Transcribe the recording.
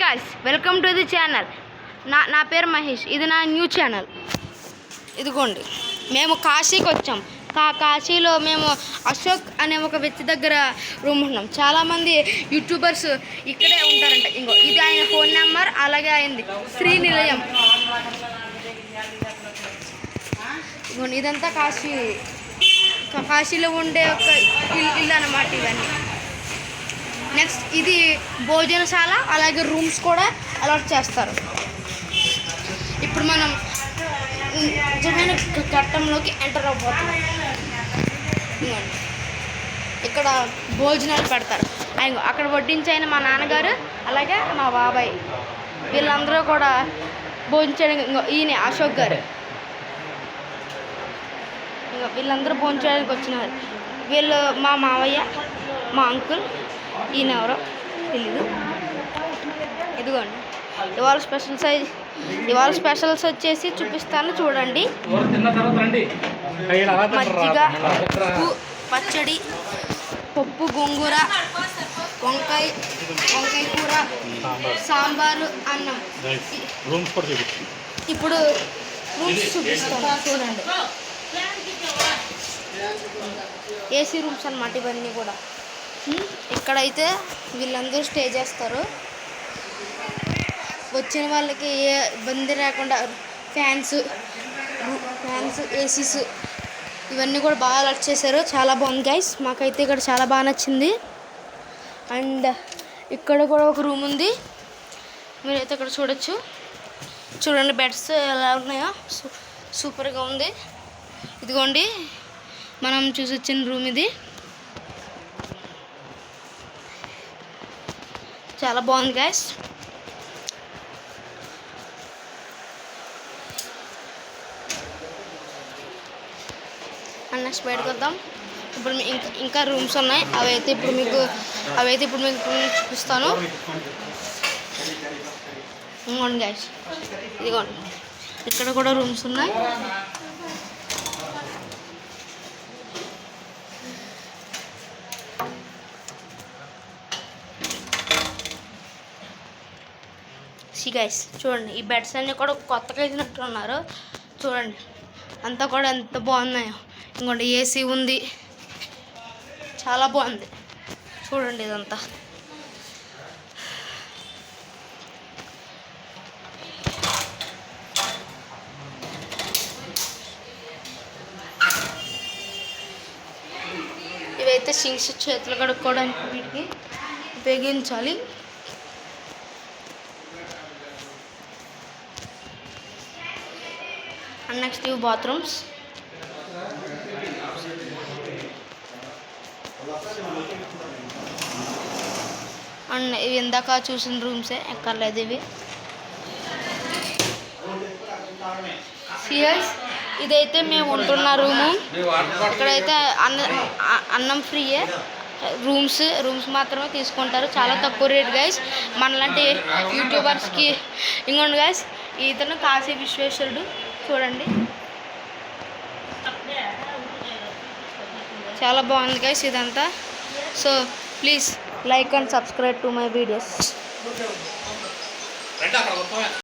Guys, welcome to the channel. నా పేరు మహేష్. ఇది నా న్యూ ఛానల్. ఇదిగోండి, మేము కాశీకి వచ్చాం. కాశీలో మేము అశోక్ అనే ఒక వ్యక్తి దగ్గర రూమ్ ఉన్నాం. చాలామంది యూట్యూబర్స్ ఇక్కడే ఉంటారంట. ఇంకో ఇది ఆయన ఫోన్ నెంబర్, అలాగే అయింది శ్రీనిలయం. ఇదిగోండి, ఇదంతా కాశీలో ఉండే ఒక ఇల్లు అన్నమాట ఇవన్నీ. నెక్స్ట్ ఇది భోజనశాల, అలాగే రూమ్స్ కూడా అలాట్ చేస్తారు. ఇప్పుడు మనం నిజమైన ఘట్టంలోకి ఎంటర్ అవ్వబోతున్నాం. ఇక్కడ భోజనాలు పెడతారు. అక్కడ వడ్డించైన మా నాన్నగారు, అలాగే మా బాబాయ్, వీళ్ళందరూ కూడా భోజనం. ఈయన అశోక్ గారు. వీళ్ళందరూ భోజనానికి వచ్చినారు. వీళ్ళు మా మావయ్య, మా అంకుల్. ఈయన ఎవరో తెలీదు. ఇదిగోండి, ఇవాళ స్పెషల్స్ వచ్చేసి చూపిస్తాను, చూడండి. మజ్జిగ, పచ్చడి, పప్పు, గోంగూర, వంకాయ కూర, సాంబారు, అన్నం. ఇప్పుడు రూమ్స్ చూపిస్తాను, చూడండి. ఏసీ రూమ్స్ అన్నమాట ఇవన్నీ కూడా. ఇక్కడైతే వీళ్ళందరూ స్టే చేస్తారు. వచ్చిన వాళ్ళకి ఏ ఇబ్బంది లేకుండా ఫ్యాన్స్, ఏసీస్ ఇవన్నీ కూడా బాగా అలర్ట్ చేశారు. చాలా బాగుంది గైస్, మాకైతే ఇక్కడ చాలా బాగా నచ్చింది. అండ్ ఇక్కడ కూడా ఒక రూమ్ ఉంది, మీరైతే ఇక్కడ చూడొచ్చు. చూడండి బెడ్స్ ఎలా ఉన్నాయో, సూపర్గా ఉంది. ఇదిగోండి, మనం చూసి వచ్చిన రూమ్ ఇది. చాలా బాగుంది గైస్. నెక్స్ట్ బయటకు వద్దాం. ఇప్పుడు ఇంకా రూమ్స్ ఉన్నాయి, అవైతే ఇప్పుడు మీకు చూపిస్తాను. ఇదిగోండి గైస్, ఇదిగోండి, ఇక్కడ కూడా రూమ్స్ ఉన్నాయి. గైస్ చూడండి, ఈ బెడ్స్ అన్నీ కూడా కొత్తగా వేసినట్టు ఉన్నారు. చూడండి అంతా కూడా ఎంత బాగున్నాయో. ఇంకోటి ఏసీ ఉంది, చాలా బాగుంది. చూడండి ఇదంతా. ఇవైతే సింక్స్, చేతులు కడుక్కోవడానికి వీటికి ఉపయోగించాలి. అండ్ నెక్స్ట్ ఇవి బాత్రూమ్స్. అండ్ ఇవి ఇందాక చూసిన రూమ్సే, ఎక్కర్లేదు ఇవి. సియర్స్, ఇదైతే మేము ఉంటున్న రూము. ఇక్కడైతే అన్నం ఫ్రీయే. రూమ్స్ మాత్రమే తీసుకుంటారు, చాలా తక్కువ రేట్ గైస్. మనలాంటి యూట్యూబర్స్కి. ఇంకోండి గైస్, ఇతను కాశీ విశ్వేశ్వరుడు. చూడండి, చాలా బాగుంది గైస్ ఇదంతా. So please like and subscribe to my videos.